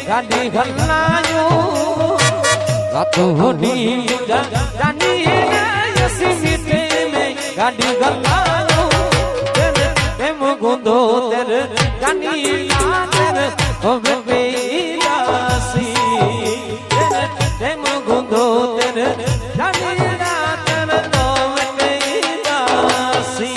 गाड़ी घल्लायो रातोड़ी जानी यसीमिते में गाड़ी घल्लायो तेरे प्रेम गुंदो तेरे गानी तेरे ओ बेबीदासी तेरे प्रेम गुंदो तेरे गानी तेरे तो बेबीदासी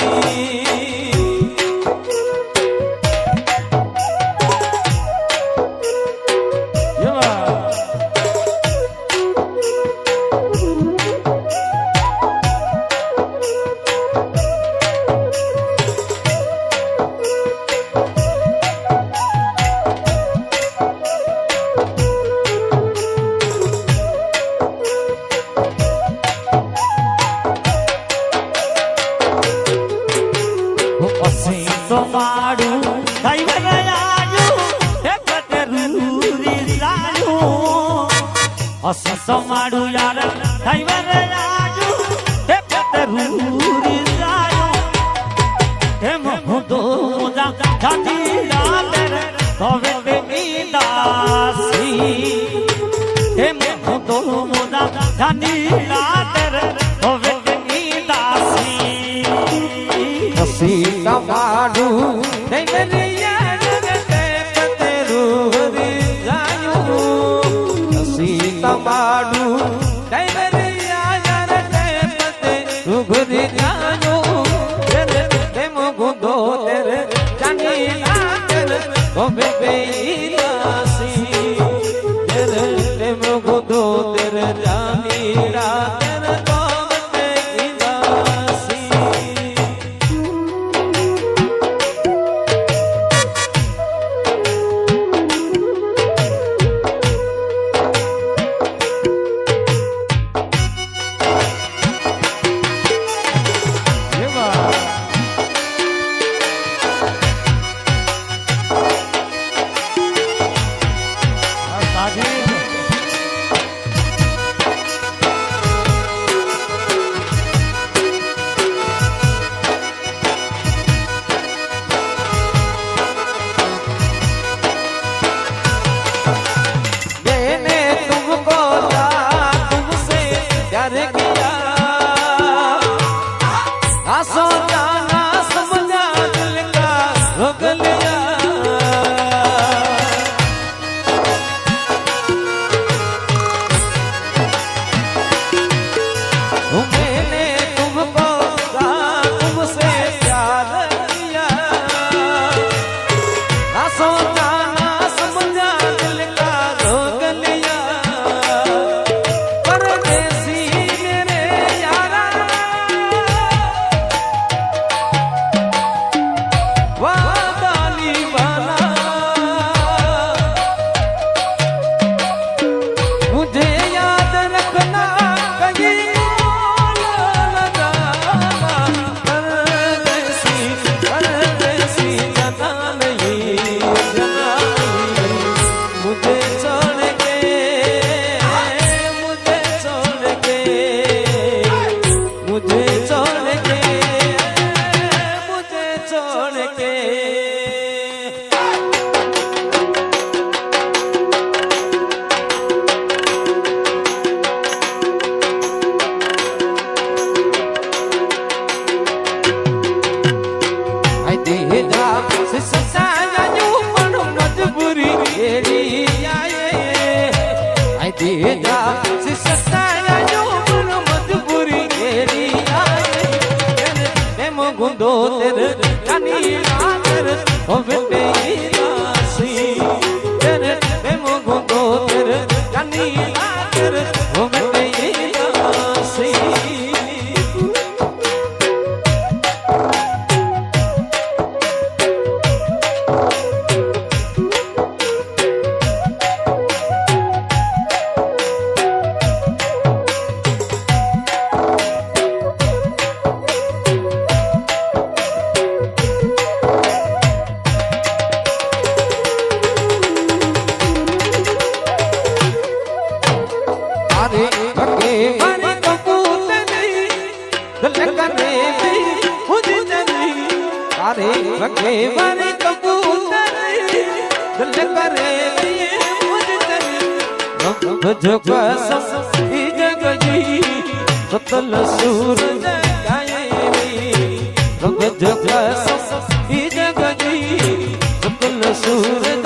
समाडू यार ड्राइवर आजू हे पतरूरी जायो हे मोहदो जा जाती रातर तवे बेदासी हे मोहदो जा जाती रातर तवे बेदासी हसी समाडू ड्राइवर यार ते पतरूरी जायो हसी समाडू ड्राइवर यार ते पतरूरी जायो तेरे प्रेम गुंदो तेरे जानी तेरे ओ बेबीदासी तेरे प्रेम गुंदो तेरे जानी तेरे तो बेबीदासी गुंदो तेरे जानी तेरे ओ बेबीदासी तेरे प्रेम गुंदो तेरे जानी तेरे ओ बेबीदासी वगे वारी कबूतरी दिल करे मुझ तेरी रब जो कसम ई जग जी सतल सूरज गाए रब जो कसम ई जग जी सतल सूरज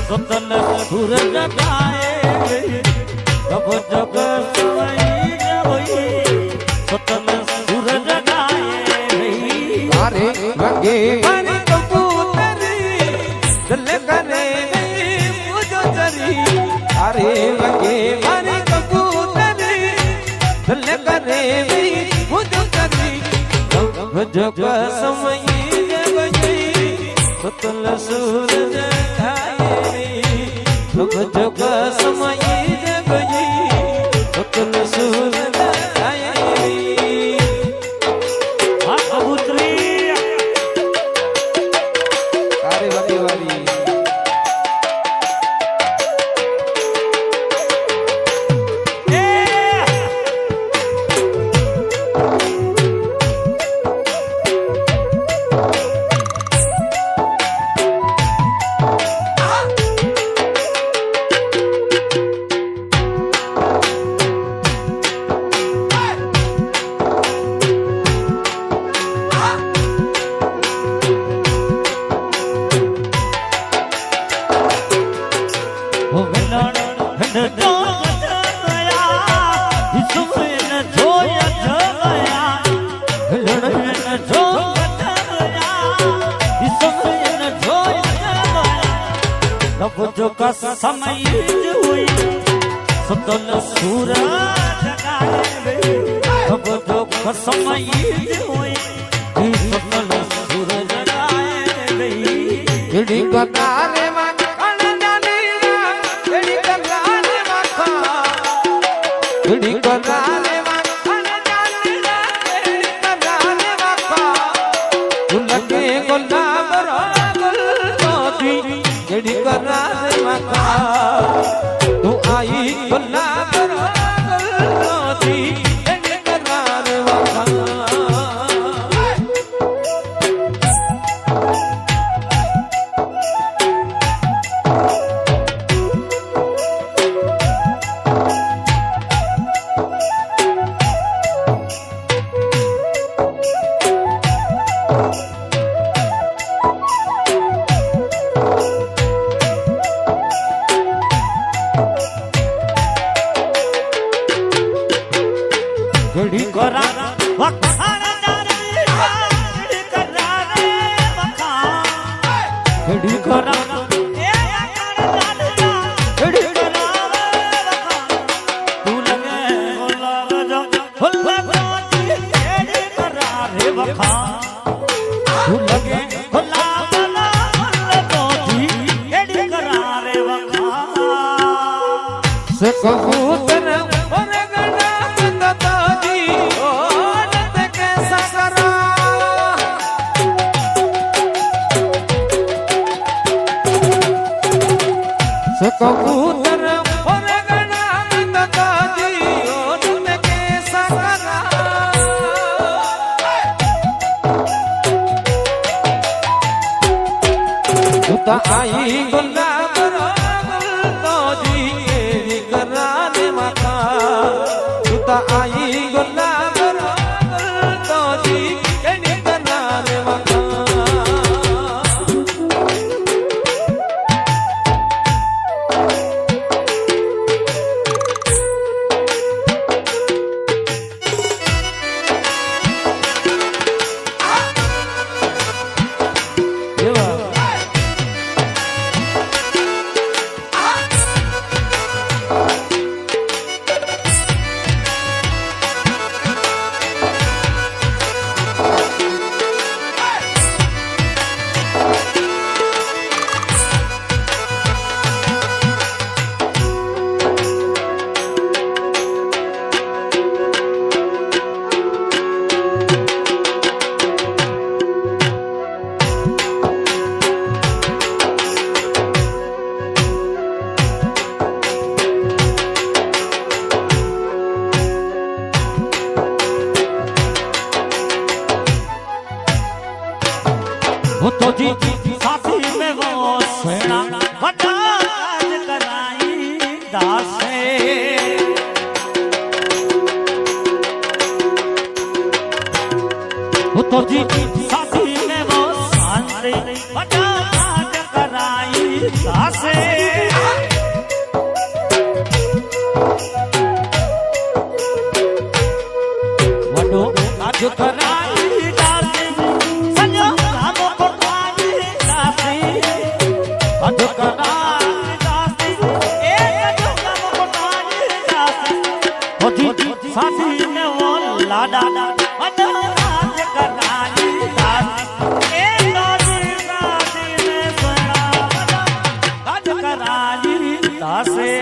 सतल सूरज गाए जब जग सतल सूरज गाए अरे वगे वारी कबूतरी दिल करे मुझो चरी अरे वगे वारी कबूतरी दिल करे मुझो चरी जब जग समय सतल सूरज जग जग समय जग सतल सूरज कबूतरी अरे वाली वाली जो का समय हुई सतल सूरज गाए अब जो का समय हुई सतल सूरज गाए चिड़ी कतारे चिड़ी कतारे चिड़ी कतारे लगे गुलाब चिड़ी करा तू आई गुलाब रोती करार घड़ी करा वखान घड़ी करा रे वखान घड़ी करा घड़ी करा तू लगे गुलाब जो घड़ी करा रे वखान तू लगे गुलाब घड़ी करा रे वखान से कबूतर कबूतर और गना दादी ओन के सकरा उता आई गुलाब तो जी के कराने मका उता आई गुलाब तो जी के कराने मका दासे तो जी साथी में वो शांति बड़ा काज कराई दासे वडो काज कराई दासे सजो काम कोटाई दासे काज कराई दासे एक जो काम कोटाई दासे तो जी साथी में वो लाडा बड़ा काज कराई दासे ए दासी साथी में बड़ा काज कराई दासे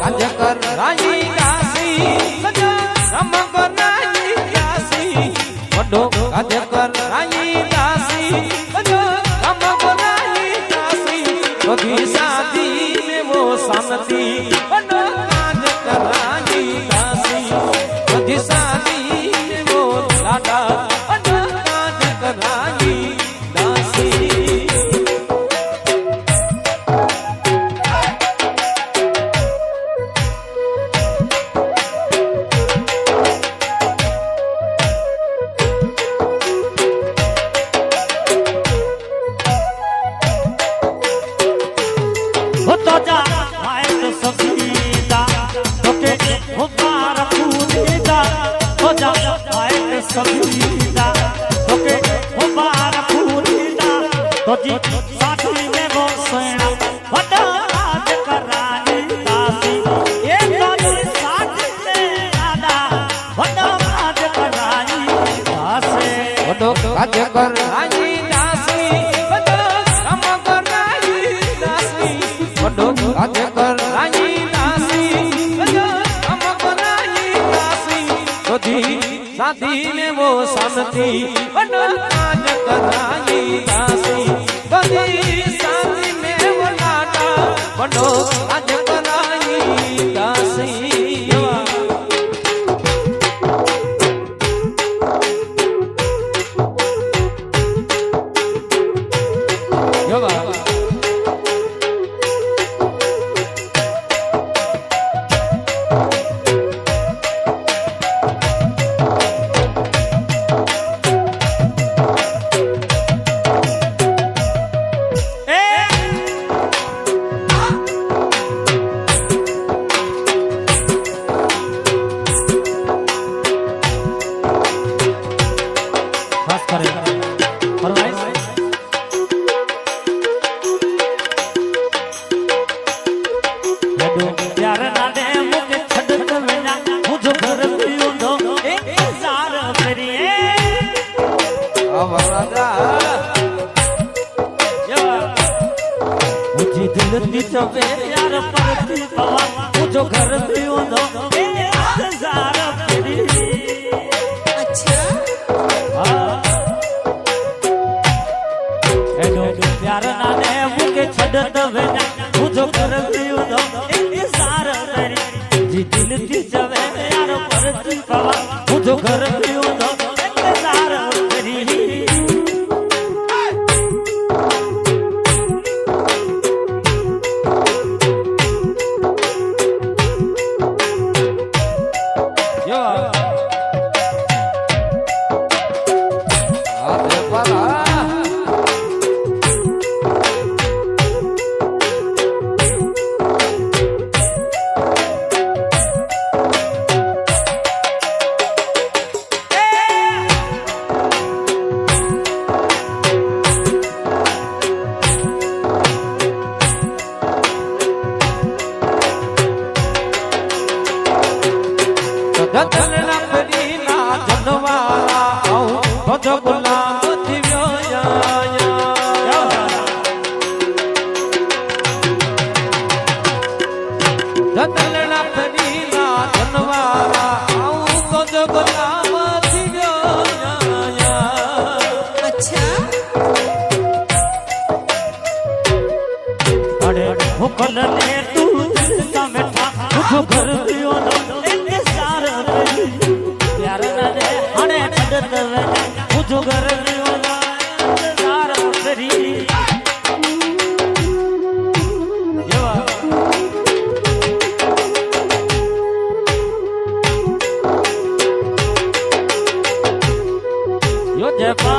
काज कर राई दासी सजा रम बनाई दासी वडो काज कर राई दासी सजा रम बनाई दासी कभी शादी में वो शांति वडो काज कर राई दासी कभी शादी में वो लाडा वडो काज कर राई दासी तो जा माइक सफीदा तोके मुबारक पूरीदा तो जा माइक सफीदा तोके मुबारक पूरीदा तो जी साथी में वो सोना बड़ा काज कराई दासी ए तो जी साथी में आदा बड़ा काज कराई दासे वडो काज कर राई दासी वडो रम बनाई दासी वडो काज कर राई दासी वडो रम बनाई दासी कभी शादी में वो शांति वडो काज कर राई दासी कभी शादी में वो लाडा वडो काज कर राई दासी खास करे फरमाइश हेडो प्यार ना दे मुके छडत वेना मुझो घर पियो दो इंतजार करिए राजा मुझे दिल दी चवे यार परती पवा मुझो घर पियो दो इंतजार करिए अच्छा हेडो प्यार ना दे मुके छडत वेना मुझो घर पियो दो इंतजार करिए जी दिल दी चवे यार परती पवा मुझो घर पियो दो इंतजार करिए खोजो गुलाम दिव्यो जतलना फरीला धनवारा आऊं खोजो गुलाम दिव्यो अच्छा अरे हुकल ले तू दिल का मिठा तुझो घर पियो न इंतजार करी प्यार न दे हने छड़त वे तुझो घर पियो न इंतजार करी यो जयपा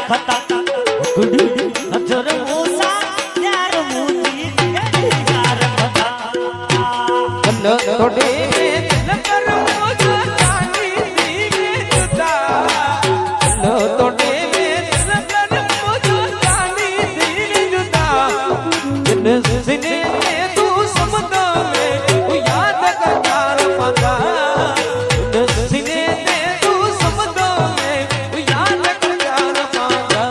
खता गुडी नजर मूसा यार मूजी यार खता कल थोड़े नजर मूसा जानी दीने जुदा कल थोड़े नजर मूसा जानी दीने जुदा जिन सिने तू समझ में वो याद कर यार पता जिन सिने तू समझ में वो याद कर यार पता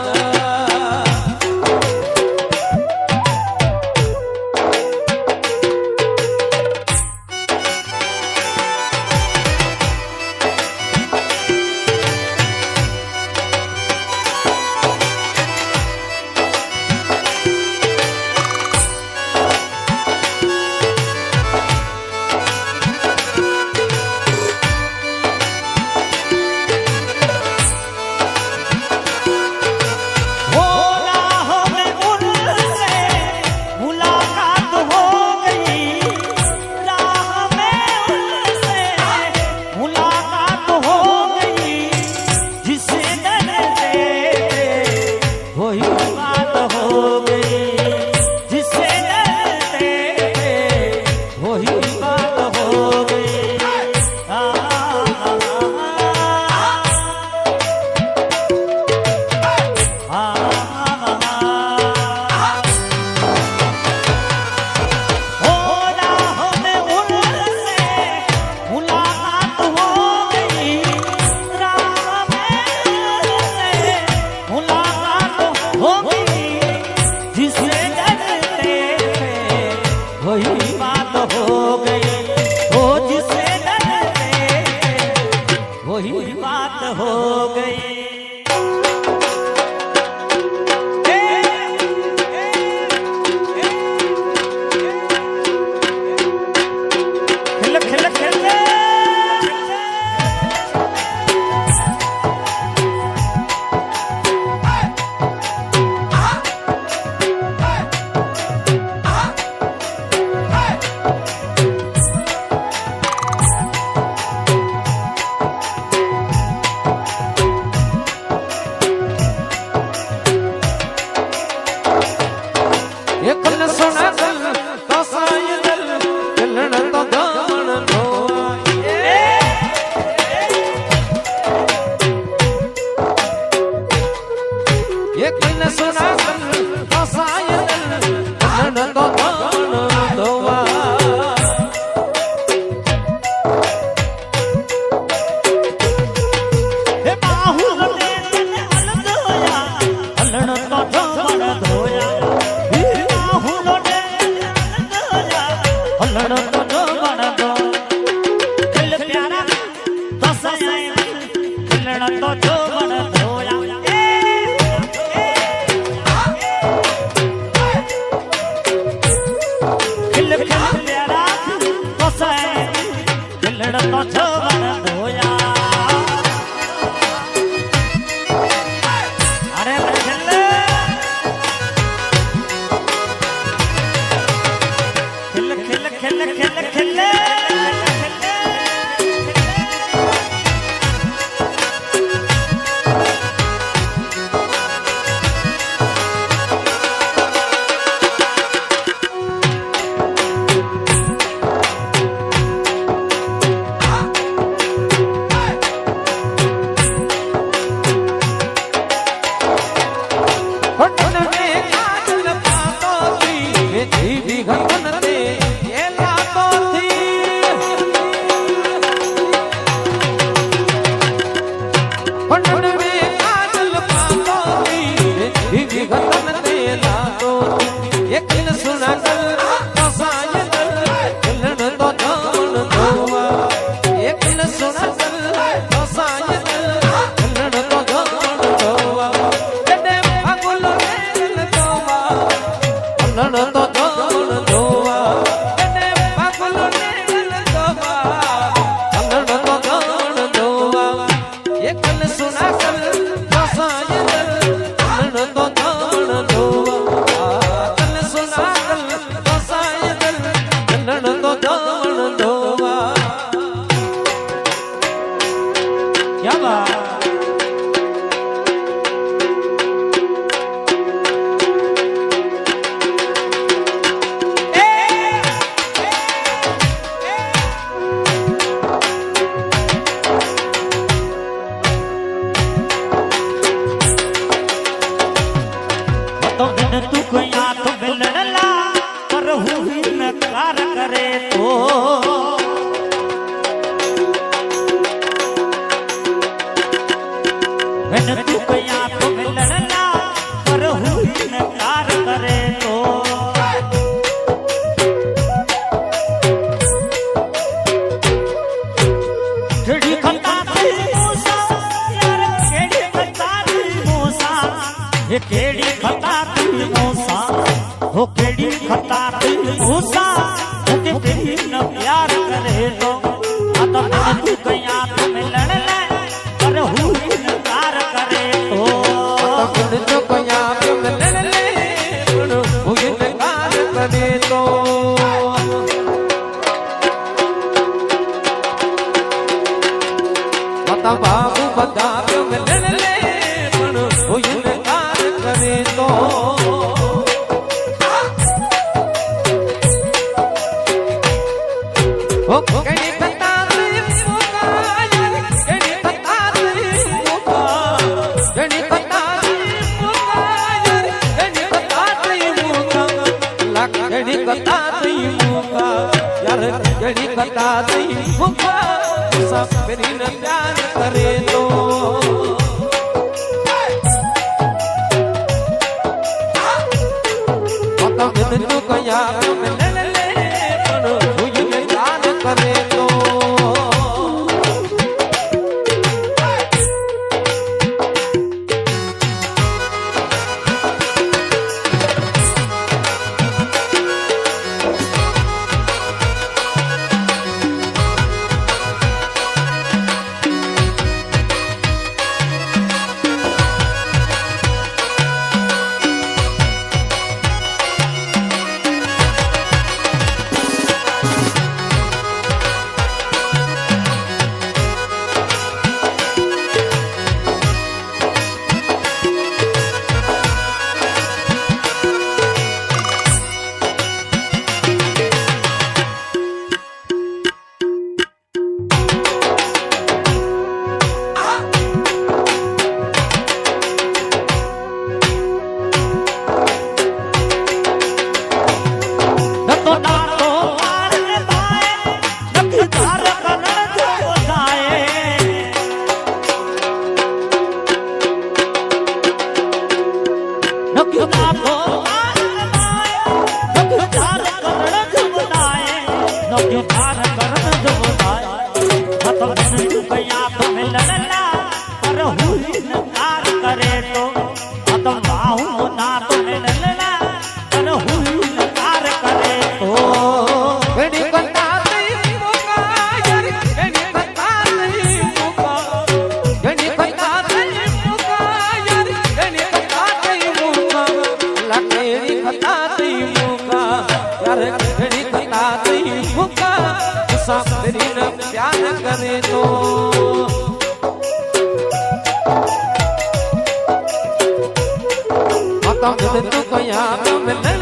ये केड़ी खता तू मूसा हो केड़ी खता तू मूसा मुझे तेरी न प्यार करे तो आता मैं तू कया तुम लड़ ले पर हूँ इनकार करे तो आता मैं तू कया तुम लड़ ले पर हूँ इनकार करे तो आता बाबू बता तुम लड़ ले पर हूँ इनकार करे तो ओ कड़ी बता तेरी मुका कड़ी बता तेरी मुका कड़ी बता तेरी मुका कड़ी बता तेरी मुका लक कड़ी बता तेरी मुका यार कड़ी बता तेरी मुका सब मेरी न प्यार करे तो पता मैं तो कया मैं ले पर हुई न प्यार करे तो तेरी न प्यार करे तो आता मैं तू कया मैं